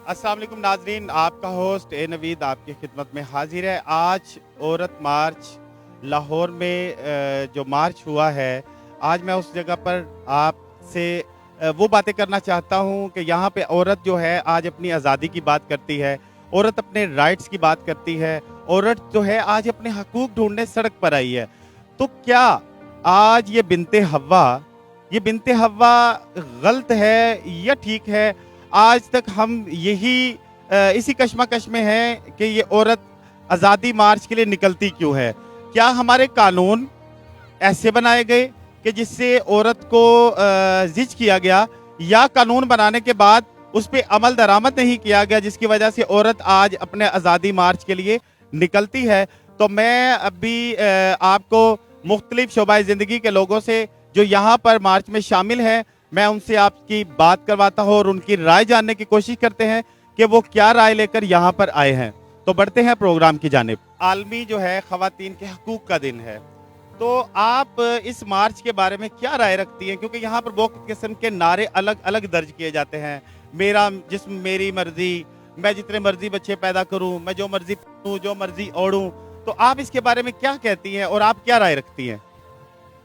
अस्सलाम वालेकुम नाजरीन, आपका होस्ट ए नवीद आपकी खिदमत में हाजिर है। आज औरत मार्च लाहौर में जो मार्च हुआ है, आज मैं उस जगह पर आपसे वो बातें करना चाहता हूँ कि यहाँ पे औरत जो है आज अपनी आज़ादी की बात करती है, औरत अपने राइट्स की बात करती है, औरत जो है आज अपने हकूक़ ढूंढने सड़क पर आई है। तो क्या आज ये बिनते हव्वा गलत है या ठीक है? आज तक हम इसी कश्मकश में हैं कि ये औरत आज़ादी मार्च के लिए निकलती क्यों है? क्या हमारे कानून ऐसे बनाए गए कि जिससे औरत को जिज किया गया, या कानून बनाने के बाद उस पर अमल दरामद नहीं किया गया जिसकी वजह से औरत आज अपने आज़ादी मार्च के लिए निकलती है? तो मैं अभी आपको मुख्तलिफ शोबाए ज़िंदगी के लोगों से जो यहाँ पर मार्च में शामिल हैं, मैं उनसे आपकी बात करवाता हूँ और उनकी राय जानने की कोशिश करते हैं कि वो क्या राय लेकर यहाँ पर आए हैं। तो बढ़ते हैं प्रोग्राम की जानिब। आलमी जो है ख़वातीन के हकूक़ का दिन है, तो आप इस मार्च के बारे में क्या राय रखती हैं? क्योंकि यहाँ पर बहुत किस्म के नारे अलग अलग दर्ज किए जाते हैं। मेरा जिस्म मेरी मर्जी, मैं जितने मर्जी बच्चे पैदा करूँ, मैं जो मर्जी पहनूं, जो मर्जी ओढ़ूं। तो आप इसके बारे में क्या कहती हैं और आप क्या राय रखती हैं?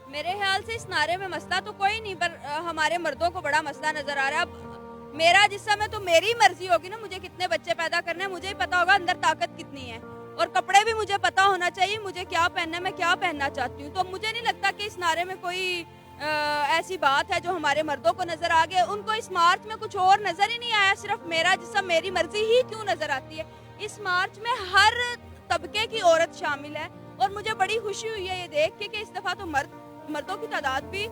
मेरे ख्याल से इस नारे में मसला तो कोई नहीं, पर हमारे मर्दों को बड़ा मसला नजर आ रहा है। अब मेरा जिस्म है तो मेरी मर्जी होगी ना, मुझे कितने बच्चे पैदा करने हैं, मुझे ही पता होगा अंदर ताकत कितनी है, और कपड़े भी मुझे पता होना चाहिए मुझे क्या पहनना है, मैं क्या पहनना चाहती हूँ। तो मुझे नहीं लगता कि इस नारे में कोई ऐसी बात है जो हमारे मर्दों को नजर आ गए। उनको इस मार्च में कुछ और नजर ही नहीं आया, सिर्फ मेरा जिस्म मेरी मर्जी ही क्यों नजर आती है। इस मार्च में हर तबके की औरत शामिल है, और मुझे बड़ी खुशी हुई है ये देख के कि इस दफा तो मर्दों की तादाद भी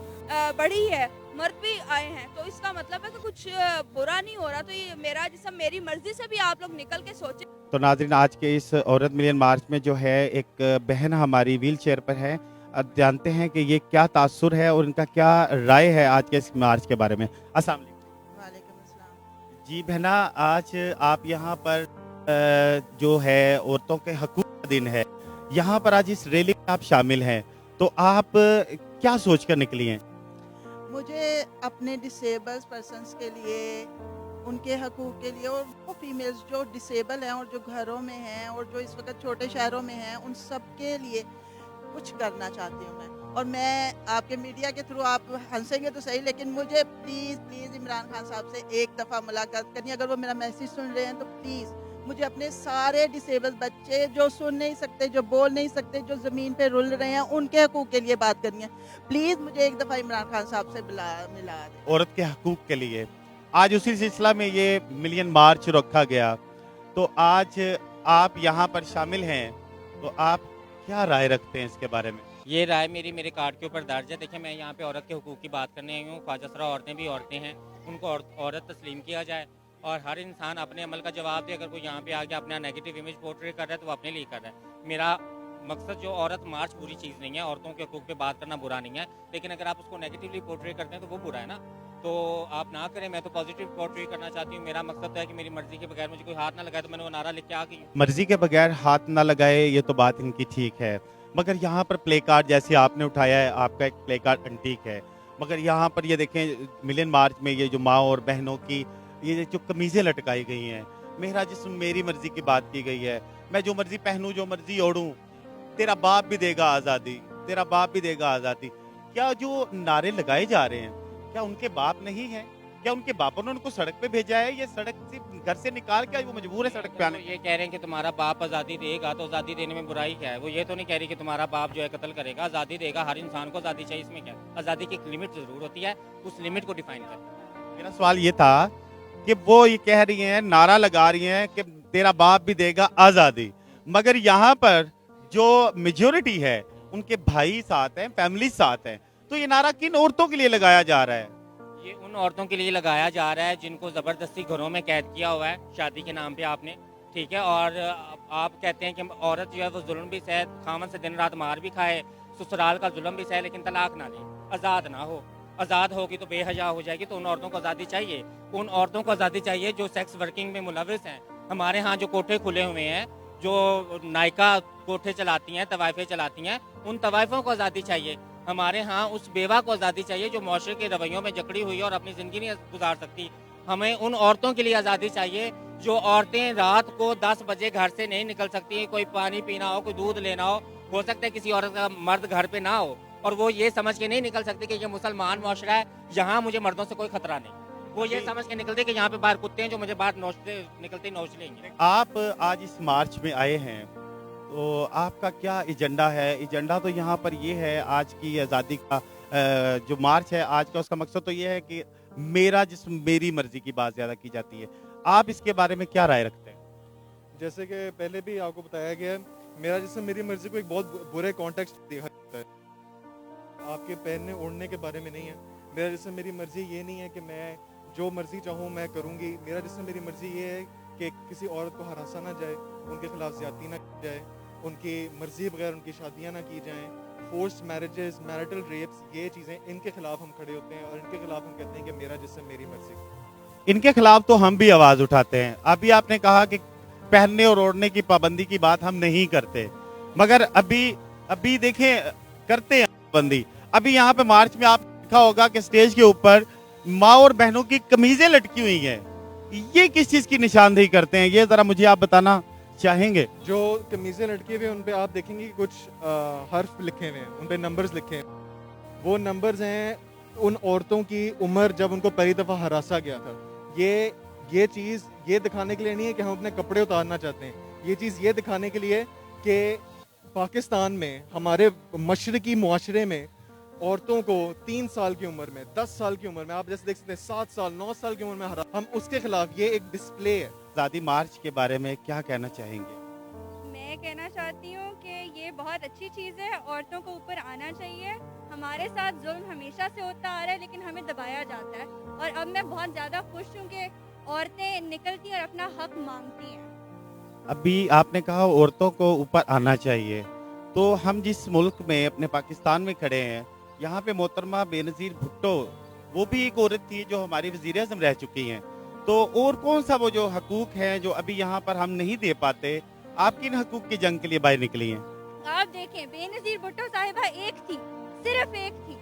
बढ़ी है, मर्द भी आए हैं। तो इसका मतलब है कि कुछ बुरा नहीं हो रहा। तो ये मेरा जिस्म मेरी मर्जी से भी आप लोग निकल के सोचें। तो नाज़रीन, आज के इस औरत मिलियन मार्च में जो है एक बहन हमारी व्हील चेयर पर है। अब जानते हैं कि ये क्या तासुर है और इनका क्या राय है आज के इस मार्च के बारे में। अस्सलाम वालेकुम। वालेकुम अस्सलाम। जी बहना, आज आप यहाँ पर जो है औरतों के हकूक़ का दिन है, यहाँ पर आज इस रैली में आप शामिल हैं, तो आप क्या सोच कर निकली हैं? मुझे अपने डिसेबल्ड पर्सनस के लिए, उनके हकूक़ के लिए, और वो फीमेल्स जो डिसेबल हैं और जो घरों में हैं और जो इस वक्त छोटे शहरों में हैं, उन सब के लिए कुछ करना चाहती हूँ मैं। और मैं आपके मीडिया के थ्रू, आप हंसेंगे तो सही, लेकिन मुझे प्लीज़ प्लीज़ इमरान खान साहब से एक दफ़ा मुलाकात करनी है। अगर वो मेरा मैसेज सुन रहे हैं तो प्लीज़ मुझे अपने सारे डिसेबल बच्चे जो सुन नहीं सकते, जो बोल नहीं सकते, जो ज़मीन पे रुल रहे हैं, उनके हकूक़ के लिए बात करनी है। प्लीज़ मुझे एक दफ़ा इमरान खान साहब से मिला दें। औरत के हकूक़ के लिए आज उसी सिलसिला में ये मिलियन मार्च रखा गया। तो आज आप यहाँ पर शामिल हैं, तो आप क्या राय रखते हैं इसके बारे में? ये राय मेरे कार्ड के ऊपर दर्ज है। देखिए, मैं यहाँ पे औरत के हुकूक की बात करने आई हूँ। ख्वाजा औरतें भी औरतें हैं, उनको औरत तस्लीम किया जाए, और हर इंसान अपने अमल का जवाब दे। अगर कोई यहाँ पे आके अपना नेगेटिव इमेज पोर्ट्रे कर रहा है तो वो अपने लिए कर रहा है। मेरा मकसद जो औरत मार्च बुरी चीज़ नहीं है, औरतों के हुकूक पे बात करना बुरा नहीं है, लेकिन अगर आप उसको नेगेटिवली पोर्ट्रे करते हैं तो वो बुरा है ना। तो आप ना करें, मैं तो पॉजिटिव पोर्ट्रे करना चाहती हूँ। मेरा मकसद है कि मेरी मर्जी के बगैर मुझे कोई हाथ ना लगाए, तो मैंने वो नारा लिख के आ गई। मर्जी के बगैर हाथ ना लगाए, ये तो बात इनकी ठीक है, मगर यहाँ पर प्ले कार्ड जैसे आपने उठाया है, आपका एक प्ले कार्ड एंटीक है, मगर यहाँ पर ये देखें मिलियन मार्च में ये जो माँ और बहनों की ये जो कमीज़ें लटकाई गई हैं, मेरा जिस्म मेरी मर्जी की बात की गई है, मैं जो मर्जी पहनूं, जो मर्जी ओढ़ूं, तेरा बाप भी देगा आज़ादी, तेरा बाप भी देगा आज़ादी। क्या जो नारे लगाए जा रहे हैं, क्या उनके बाप नहीं है? क्या उनके बापों ने उनको सड़क पे भेजा है? ये सड़क से घर से निकाल के वो मजबूर है सड़क पे आने? ये कह रहे हैं कि तुम्हारा बाप आज़ादी देगा, तो आज़ादी देने में बुराई क्या है? वो ये तो नहीं कह रही कि तुम्हारा बाप जो है कत्ल करेगा। आज़ादी देगा, हर इंसान को आज़ादी चाहिए, इसमें क्या? आज़ादी की एक लिमिट जरूर होती है, उस लिमिट को डिफाइन कर। मेरा सवाल ये था कि वो ये कह रही हैं, नारा लगा रही हैं कि तेरा बाप भी देगा आज़ादी, मगर यहाँ पर जो मेजोरिटी है उनके भाई साथ हैं, फैमिली साथ हैं, तो ये नारा किन औरतों के लिए लगाया जा रहा है? ये उन औरतों के लिए लगाया जा रहा है जिनको ज़बरदस्ती घरों में कैद किया हुआ है शादी के नाम पे आपने, ठीक है। और आप कहते हैं कि औरत जो है वो जुल्म भी सहे, खामन से दिन रात मार भी खाए, ससुराल का जुल्म भी सहे, लेकिन तलाक ना ले, आज़ाद ना हो। आज़ाद होगी तो बेहया हो जाएगी। तो उन औरतों को आज़ादी चाहिए, उन औरतों को आज़ादी चाहिए जो सेक्स वर्किंग में मुलविस हैं। हमारे यहाँ जो कोठे खुले हुए हैं, जो नायका कोठे चलाती हैं, तवाइफें चलाती हैं, उन तवाइफों को आज़ादी चाहिए। हमारे यहाँ उस बेवा को आज़ादी चाहिए जो मुआशरे के रवैयों में जकड़ी हुई है और अपनी ज़िंदगी नहीं गुजार सकती। हमें उन औरतों के लिए आज़ादी चाहिए جو عورتیں رات کو 10 بجے گھر سے نہیں نکل سکتی, کوئی پانی پینا ہو, کوئی دودھ لینا ہو سکتا ہے کسی عورت کا مرد گھر پہ نہ ہو, اور وہ یہ سمجھ کے نہیں نکل سکتی کہ یہ مسلمان معاشرہ ہے, یہاں مجھے مردوں سے کوئی خطرہ نہیں. وہ یہ سمجھ کے نکلتے کہ یہاں پہ باہر کتے ہیں جو مجھے باہر نکلتے نوچ لیں گے. آپ آج اس مارچ میں آئے ہیں, تو آپ کا کیا ایجنڈا ہے؟ ایجنڈا تو یہاں پر یہ ہے, آج کی آزادی کا جو مارچ ہے آج کا, اس کا مقصد تو یہ ہے کہ میرا جسم میری مرضی کی بات زیادہ کی جاتی ہے. آپ اس کے بارے میں کیا رائے رکھتے ہیں؟ جیسے کہ پہلے بھی آپ کو بتایا گیا ہے, میرا جسم میری مرضی کو ایک بہت برے کانٹیکسٹ دیکھا جاتا ہے. آپ کے پہننے اوڑھنے کے بارے میں نہیں ہے. میرا جسم میری مرضی یہ نہیں ہے کہ میں جو مرضی چاہوں میں کروں گی. میرا جسم میری مرضی یہ ہے کہ کسی عورت کو ہراسا نہ جائے, ان کے خلاف زیادتی نہ کی جائے, ان کی مرضی بغیر ان کی شادیاں نہ کی جائیں, فورسڈ میرجز, میرٹل ریپس, یہ چیزیں ان کے خلاف ہم کھڑے ہوتے ہیں, اور ان کے خلاف ہم کہتے ہیں کہ میرا جسم میری مرضی. ان کے خلاف تو ہم بھی آواز اٹھاتے ہیں. ابھی آپ نے کہا کہ پہننے اور اوڑھنے کی پابندی کی بات ہم نہیں کرتے, مگر ابھی دیکھیں کرتے ہیں پابندی. ابھی یہاں پہ مارچ میں آپ نے دیکھا ہوگا کہ سٹیج کے اوپر ماں اور بہنوں کی قمیضیں لٹکی ہوئی ہیں. یہ کس چیز کی نشاندہی کرتے ہیں, یہ ذرا مجھے آپ بتانا چاہیں گے؟ جو قمیضیں لٹکے ہوئے ان پہ آپ دیکھیں گے کہ کچھ حرف لکھے ہوئے ہیں, ان پہ نمبرز لکھے ہیں. وہ نمبرز ہیں ان عورتوں کی عمر جب ان کو پہلی دفعہ ہراسا گیا تھا. یہ چیز یہ دکھانے کے لیے نہیں ہے کہ ہم اپنے کپڑے اتارنا چاہتے ہیں. یہ چیز یہ دکھانے کے لیے کہ پاکستان میں, ہمارے مشرقی معاشرے میں, عورتوں کو 3 سال کی عمر میں, 10 سال کی عمر میں, آپ جیسے دیکھ سکتے ہیں 7 سال 9 سال کی عمر میں ہم اس کے خلاف, یہ ایک ڈسپلے ہے. آزادی مارچ کے بارے میں کیا کہنا چاہیں گے؟ میں کہنا چاہتی ہوں کہ یہ بہت اچھی چیز ہے, عورتوں کو اوپر آنا چاہیے. ہمارے ساتھ ظلم ہمیشہ سے ہوتا آ رہا ہے لیکن ہمیں دبایا جاتا ہے, اور اب میں بہت زیادہ خوش ہوں کہ عورتیں نکلتی ہیں اور اپنا حق مانگتی ہیں. ابھی آپ نے کہا عورتوں کو اوپر آنا چاہیے, تو ہم جس ملک میں اپنے پاکستان میں کھڑے ہیں, یہاں پہ محترمہ بے نظیر بھٹو, وہ بھی ایک عورت تھی جو ہماری وزیر اعظم رہ چکی ہیں. تو اور کون سا وہ جو حقوق ہیں جو ابھی یہاں پر ہم نہیں دے پاتے, آپ کن حقوق کی جنگ کے لیے باہر نکلی ہیں؟ آپ دیکھیں بے نظیر بھٹو صاحبہ ایک تھی, صرف ایک تھی,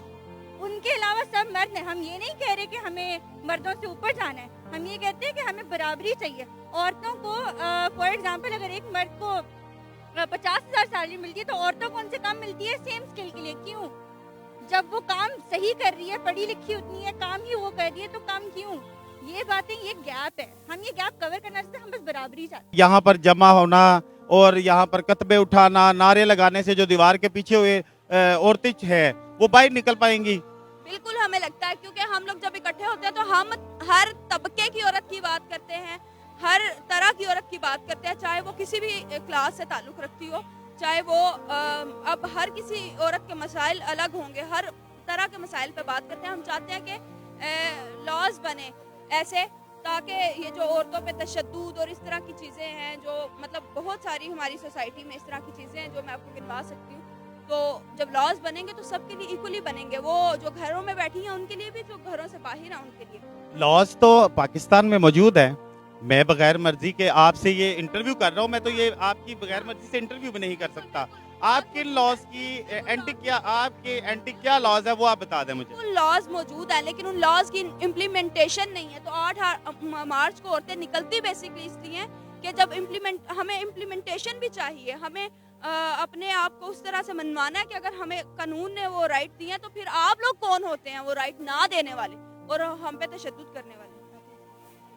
ان کے علاوہ سب مرد ہیں. ہم یہ نہیں کہہ رہے کہ ہمیں مردوں سے اوپر جانا ہے, ہم یہ کہتے ہیں کہ ہمیں برابری چاہیے. عورتوں کو فار ایگزامپل اگر ایک مرد کو 50,000 سیلری ملتی ہے تو عورتوں کو ان سے کم ملتی ہے سیم اسکل کے لیے. کیوں؟ جب وہ کام صحیح کر رہی ہے, پڑھی لکھی اتنی ہے, کام ہی وہ کر رہی ہے, تو کم کیوں؟ یہ باتیں, یہ گیپ ہے, ہم یہ گیپ کور کرنا چاہتے ہیں. ہم بس برابری چاہتے ہیں. یہاں پر جمع ہونا اور یہاں پر کتبے اٹھانا, نعرے لگانے سے جو دیوار کے پیچھے ہوئے عورتیں ہیں وہ باہر نکل پائیں گی؟ بالکل ہمیں لگتا ہے, کیونکہ ہم لوگ جب اکٹھے ہوتے ہیں تو ہم ہر طبقے کی عورت کی بات کرتے ہیں, ہر طرح کی عورت کی بات کرتے ہیں, چاہے وہ کسی بھی کلاس سے تعلق رکھتی ہو, چاہے وہ اب ہر کسی عورت کے مسائل الگ ہوں گے, ہر طرح کے مسائل پہ بات کرتے ہیں. ہم چاہتے ہیں کہ لاز بنے ایسے تاکہ یہ جو عورتوں پہ تشدد اور اس طرح کی چیزیں ہیں, جو مطلب بہت ساری ہماری سوسائٹی میں اس طرح کی چیزیں ہیں جو میں آپ کو گنوا سکتی ہوں, تو جب لاز بنیں گے تو سب کے لیے ایکولی بنیں گے. وہ جو گھروں میں بیٹھی ہیں ان کے لیے بھی, جو گھروں سے باہر ہیں ان کے لیے. لاز تو پاکستان میں موجود ہے. میں بغیر مرضی کے آپ سے یہ انٹرویو کر رہا ہوں, میں تو یہ آپ کی بغیر مرضی سے انٹرویو بھی نہیں کر سکتا. آپ کن لاز کی اینٹی کیا لاز ہے وہ آپ بتا دیں مجھے. ان لاز موجود ہیں لیکن ان لاز کی امپلیمنٹیشن نہیں ہے. تو 8 مارچ کو عورتیں نکلتی بیسکلی اس لیے کہ جب ہمیں امپلیمنٹیشن بھی چاہیے. ہمیں اپنے آپ کو اس طرح سے منوانا ہے کہ اگر ہمیں قانون نے وہ رائٹ دی ہیں تو پھر آپ لوگ کون ہوتے ہیں وہ رائٹ نہ دینے والے اور ہم پہ تشدد کرنے والے.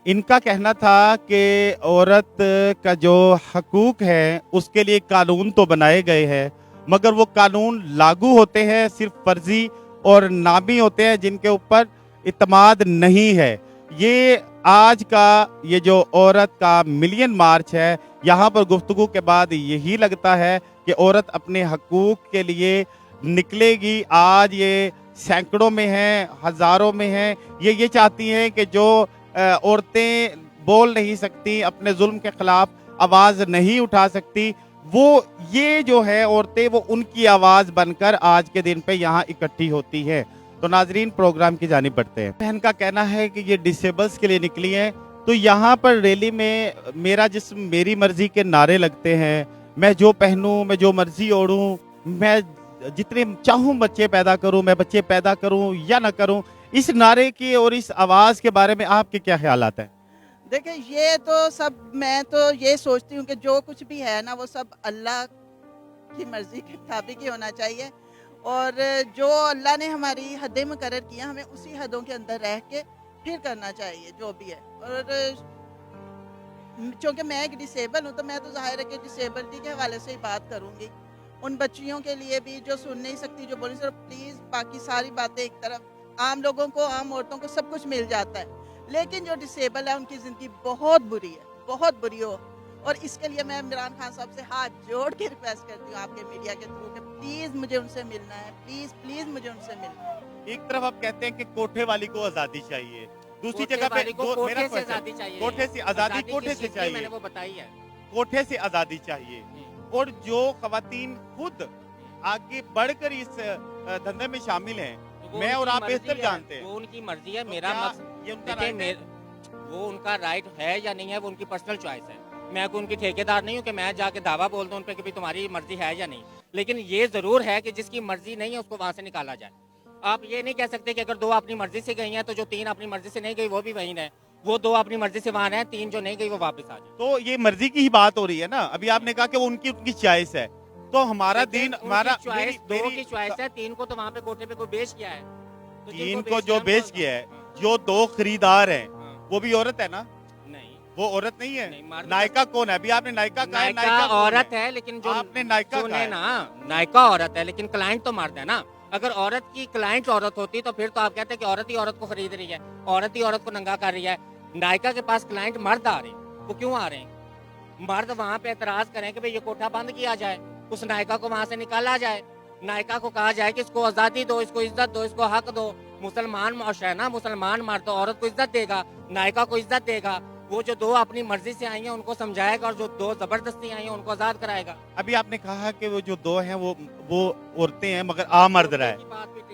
ان کا کہنا تھا کہ عورت کا جو حقوق ہے اس کے لیے قانون تو بنائے گئے ہیں, مگر وہ قانون لاگو ہوتے ہیں صرف فرضی اور نامی ہوتے ہیں, جن کے اوپر اعتماد نہیں ہے. یہ آج کا یہ جو عورت کا ملین مارچ ہے, یہاں پر گفتگو کے بعد یہی لگتا ہے کہ عورت اپنے حقوق کے لیے نکلے گی. آج یہ سینکڑوں میں ہیں, ہزاروں میں ہیں. یہ چاہتی ہیں کہ جو عورتیں بول نہیں سکتی, اپنے ظلم کے خلاف آواز نہیں اٹھا سکتی, وہ یہ جو ہے عورتیں وہ ان کی آواز بن کر آج کے دن پہ یہاں اکٹھی ہوتی ہے. تو ناظرین پروگرام کی جانب بڑھتے ہیں. بہن کا کہنا ہے کہ یہ ڈسیبلز کے لیے نکلی ہیں, تو یہاں پر ریلی میں میرا جسم میری مرضی کے نعرے لگتے ہیں. میں جو پہنوں, میں جو مرضی اوڑھوں, میں جتنے چاہوں بچے پیدا کروں, میں بچے پیدا کروں یا نہ کروں. اس نعرے کی اور اس آواز کے بارے میں آپ کے کیا خیالات ہیں؟ देखिए ये तो सब, मैं तो ये सोचती हूँ कि जो कुछ भी है ना वो सब अल्लाह की मर्जी के मुताबिक ही होना चाहिए, और जो अल्लाह ने हमारी हदें मुकर्रर किया हमें उसी हदों के अंदर रह के फिर करना चाहिए जो भी है। और चूँकि मैं एक डिसेबल हूँ तो मैं तो ज़ाहिर है कि डिसेबिलिटी के हवाले से ही बात करूँगी। उन बच्चियों के लिए भी जो सुन नहीं सकती, जो बोल नहीं सकती, प्लीज़ बाकी सारी बातें एक तरफ, आम लोगों को, आम औरतों को सब कुछ मिल जाता है, लेकिन जो डिसेबल है उनकी ज़िंदगी बहुत बुरी है, बहुत बुरी हो। और इसके लिए मैं इमरान खान साहब से हाथ जोड़ के रिक्वेस्ट करती हूँ आपके मीडिया के थ्रू कि प्लीज़ मुझे उनसे मिलना है, प्लीज़ प्लीज़ मुझे उनसे मिलना है। एक तरफ आप कहते हैं कि कोठे वाली को आज़ादी चाहिए, दूसरी जगह पे वाली को कोठे मेरा से question, आजादी चाहिए। कोठे से आज़ादी कोठे किस से चीज़ की चाहिए, मैंने वो बताई है। कोठे से आज़ादी चाहिए, और जो खवातीन खुद आगे बढ़कर इस धंधे में शामिल हैं, तो वो मैं और उनकी आप मर्जी बेहतर है, जानते हैं। वो उनकी मर्जी है। तो मेरा क्या मकसद ये उनका देखिए, right है? वो उनका राइट है या नहीं है, वो उनकी पर्सनल चॉइस है। मैं कोई उनकी ठेकेदार नहीं हूँ कि मैं जाके दावा बोल दूँ उन पर कि भाई तुम्हारी मर्जी है या नहीं। लेकिन ये जरूर है कि जिसकी मर्जी नहीं है उसको वहाँ से निकाला जाए। आप ये नहीं कह सकते कि अगर 2 अपनी मर्जी से गई हैं तो जो 3 अपनी मर्जी से नहीं गई वो भी वहीं है, वो 2 अपनी मर्जी से वहाँ हैं, 3 जो नहीं गई वो वापस आ जाए। तो ये मर्जी की ही बात हो रही है ना। अभी आपने कहा कि वो उनकी उनकी चॉइस है, तो हमारा दिन, हमारा चॉइस, 2 की चॉइस है, 3 को तो वहाँ पे कोठे पे कोई बेच किया है। तो 3 जिनको को जो है, बेच उनको- किया है, हाँ, जो 2 खरीदार हैं, हाँ, वो भी औरत है ना? नहीं वो औरत नहीं है? नहीं, मर्द- नायका कौन है? अभी आपने नायका कहा है, नायका कौन औरत है, लेकिन जो आपने नायका सुने कहा है। ना, नायका औरत है लेकिन क्लाइंट तो मर्द है ना। अगर औरत की क्लाइंट औरत होती तो फिर तो आप कहते हैं कि औरत ही औरत को खरीद रही है, औरत ही औरत को नंगा कर रही है। नायका के पास क्लाइंट मर्द आ रहे हैं, वो क्यों आ रहे हैं? मर्द वहाँ पे एतराज करें कि भाई ये कोठा बंद किया जाए, उस नायका को वहाँ से निकाला जाए, नायका को कहा जाए कि इसको आज़ादी दो, इसको इज्जत दो, इसको हक दो। मुसलमान मुआशरा है ना, मुसलमान मर्द तो औरत को इज्जत देगा, नायका को इज्जत देगा। वो जो 2 अपनी मर्जी से आई हैं उनको समझाएगा, और जो 2 जबरदस्ती आई हैं उनको आजाद कराएगा। अभी आपने कहा कि वो जो 2 हैं वो औरतें हैं, मगर आ मर्द रहा है।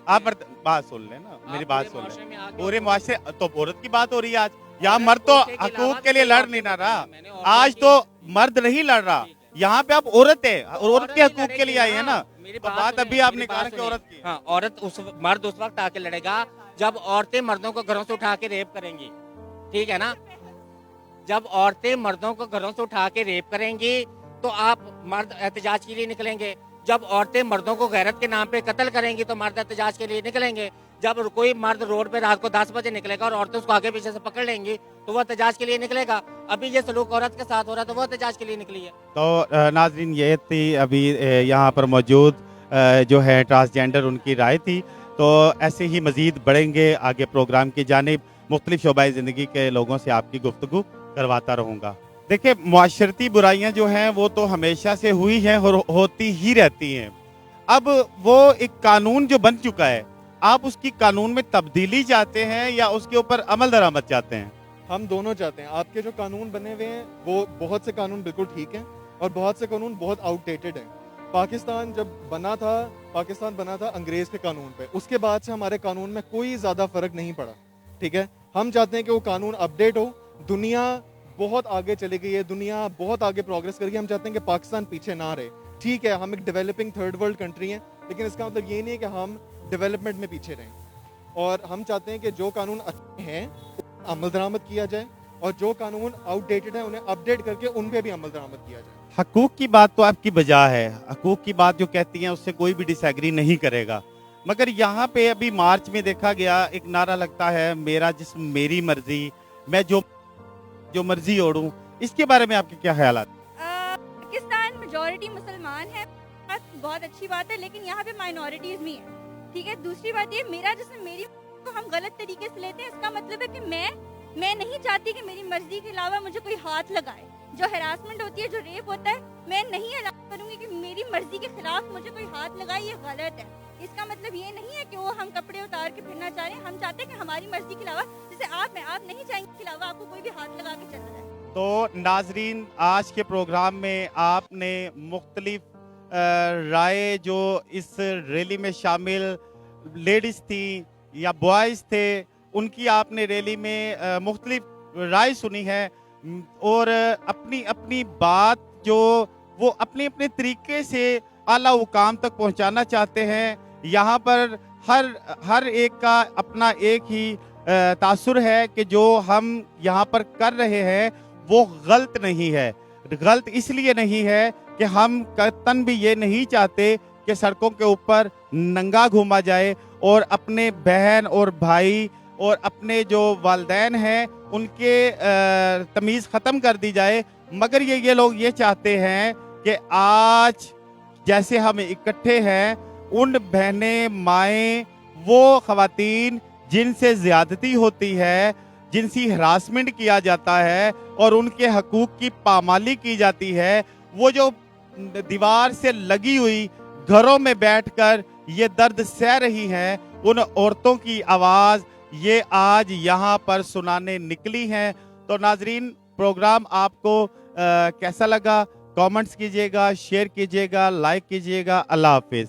आप मर्द, बात सुन ले ना, मेरी बात सुन ले। पूरे मुआशरे तो औरत की बात हो रही है आज। यहाँ मर्द तो हकूक के लिए लड़ नहीं ना रहा, आज तो मर्द नहीं लड़ रहा, यहाँ पे आप औरत है और औरत के हकूक के लिए आई है ना। तो बात अभी आपने कहा कि औरत की। हाँ, औरत मर्द उस वक्त आके लड़ेगा जब औरतें मर्दों को घरों से उठा के रेप करेंगी, ठीक है ना। जब औरतें मर्दों को घरों से उठा के रेप करेंगी तो आप मर्द एहतजाज के लिए निकलेंगे। जब औरतें मर्दों को गैरत के नाम पे कत्ल करेंगी तो मर्द एहतजाज के लिए निकलेंगे। जब कोई मर्द रोड पे रात को 10 बजे निकलेगा और औरतें उसको आगे पीछे से पकड़ लेंगी तो वो एहतजाज के लिए निकलेगा। अभी ये सलूक औरत के साथ हो रहा है तो वो एहतजाज के लिए निकली है। तो नाजरीन, ये थी अभी यहाँ पर मौजूद जो है ट्रांसजेंडर, उनकी राय थी। तो ऐसे ही मजीद बढ़ेंगे आगे प्रोग्राम की जानिब, मुख्तलिफ शोबाए ज़िंदगी के लोगों से आपकी गुफ्तगू करवाता रहूँगा। देखिए, मुआशरती बुराइयां जो हैं वो तो हमेशा से हुई हैं और होती ही रहती हैं। अब वो एक कानून जो बन चुका है, आप उसकी कानून में तब्दीली चाहते हैं या उसके ऊपर अमल दरामद चाहते हैं? हम दोनों चाहते हैं। आपके जो कानून बने हुए हैं वो बहुत से कानून बिल्कुल ठीक हैं और बहुत से कानून बहुत आउटडेटेड हैं। पाकिस्तान जब बना था, पाकिस्तान बना था अंग्रेज़ के कानून पे, उसके बाद से हमारे कानून में कोई ज़्यादा फ़र्क नहीं पड़ा, ठीक है। हम चाहते हैं कि वो कानून अपडेट हो। दुनिया बहुत आगे चली गई है, दुनिया बहुत आगे प्रोग्रेस कर गई है। हम चाहते हैं कि पाकिस्तान पीछे ना रहे। ठीक है, हम एक डेवलपिंग थर्ड वर्ल्ड कंट्री हैं, लेकिन इसका मतलब ये नहीं है कि हम डेवलपमेंट में पीछे रहें। और हम चाहते हैं कि जो कानून अच्छे हैं अमल दरामद किया जाए और जो कानून आउटडेटेड है उन्हें अपडेट करके उन पे भी अमल दरामद किया जाए। हकूक की बात तो आपकी बजा है, हकूक की बात जो कहती हैं उससे कोई भी डिसएग्री नहीं करेगा। मगर यहाँ पे अभी मार्च में देखा गया एक नारा लगता है, मेरा जिस्म मेरी मर्जी, मैं जो मर्जी ओढ़ूं। इसके बारे में आपके क्या ख्यालात? पाकिस्तान मेजॉरिटी मुसलमान है, बहुत अच्छी बात है, लेकिन यहाँ पे माइनॉरिटीज भी हैं, ठीक है। दूसरी बात ये, मेरा जिसमें मेरी को हम गलत तरीके से लेते हैं। इसका मतलब है कि मैं नहीं चाहती कि मेरी मर्जी के अलावा मुझे कोई हाथ लगाए। जो हरासमेंट होती है, जो रेप होता है, मैं नहीं अलाउ करूंगी कि मेरी मर्जी के खिलाफ मुझे कोई हाथ लगाए, ये गलत है। इसका मतलब ये नहीं है कि वो हम कपड़े उतार के फिरना चाह रहे हैं। हम चाहते हैं कि हमारी मर्जी के अलावा, जैसे आप नहीं चाहेंगे के अलावा आपको कोई भी हाथ लगा के चला जाए। तो नाजरीन, आज के प्रोग्राम में आपने मुख्तलिफ राय जो इस रैली में शामिल लेडीज़ थी या बॉयज़ थे, उनकी आपने रैली में मुख्तलिफ राय सुनी है और अपनी अपनी बात जो वो अपने अपने तरीके से आला हुकाम तक पहुंचाना चाहते हैं। यहाँ पर हर एक का अपना एक ही तासुर है कि जो हम यहाँ पर कर रहे हैं वो गलत नहीं है। गलत इसलिए नहीं है कि हम कतन भी ये नहीं चाहते कि सड़कों के ऊपर नंगा घूमा जाए और अपने बहन और भाई और अपने जो वालिदैन हैं उनके तमीज़ ख़त्म कर दी जाए, मगर ये लोग ये चाहते हैं कि आज जैसे हम इकट्ठे हैं, उन बहनें माएँ वो ख़वातीन जिनसे ज़्यादती होती है, जिनसी हरासमेंट किया जाता है और उनके हकूक़ की पामाली की जाती है, वो जो दीवार से लगी हुई घरों में बैठकर ये दर्द सह रही हैं, उन औरतों की आवाज़ ये आज यहाँ पर सुनाने निकली हैं। तो नाजरीन, प्रोग्राम आपको कैसा लगा? कमेंट्स कीजिएगा, शेयर कीजिएगा, लाइक कीजिएगा। अल्लाह हाफिज़।